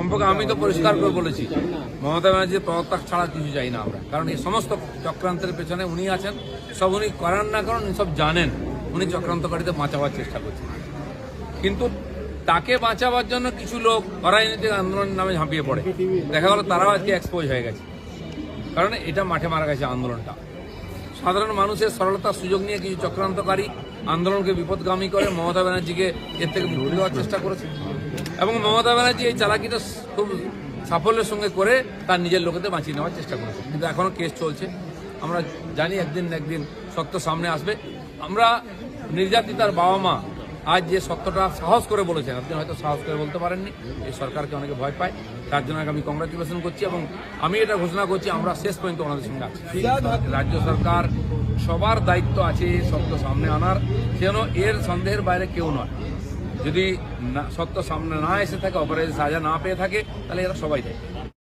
সম্পর্কে আমি তো পরিষ্কার করে বলেছি, মমতা ব্যানার্জির পদত্যাগ ছাড়া কিছু চাই না আমরা। কারণ এই সমস্ত চক্রান্তের পেছনে উনি আছেন, সব উনি করেন না কারণ সব জানেন উনি চক্রান্তকারীদের বাঁচাবার চেষ্টা করছেন। কিন্তু তাকে বাঁচাবার জন্য কিছু লোক অরাজনৈতিক আন্দোলনের নামে ঝাঁপিয়ে পড়ে, দেখা গেল তারাও আজকে এক্সপোজ হয়ে গেছে। কারণ এটা মাঠে মারা গেছে আন্দোলনটা। সাধারণ মানুষের সরলতার সুযোগ নিয়ে কিছু চক্রান্তকারী আন্দোলনকে বিপদগামী করে মমতা ব্যানার্জিকে এর থেকে বিরত দেওয়ার চেষ্টা করেছে, এবং মমতা ব্যানার্জি এই চালাকিটা খুব সাফল্যের সঙ্গে করে তার নিজের লোকেদের বাঁচিয়ে নেওয়ার চেষ্টা করেছে। কিন্তু এখনও কেস চলছে। আমরা জানি একদিন না একদিন সত্য সামনে আসবে। আমরা নির্যাতিতার বাবা মা আজ যে সত্যটা সাহস করে বলেছেন, আপনি হয়তো সাহস করে বলতে পারেননি, এই সরকারকে অনেকে ভয় পায়, তার জন্য আমি কংগ্রাচুলেশন করছি। এবং আমি এটা ঘোষণা করছি আমরা শেষ পর্যন্ত ওনাদের সঙ্গে আছি। রাজ্য সরকার সবার দায়িত্ব আছে সত্য সামনে আনার, যেন এর সন্দেহের বাইরে কেউ নয়। যদি সত্য সামনে না এসে থাকে, অপরাধী সাজা না পেয়ে থাকে, তাহলে এরা সবাই দেয়।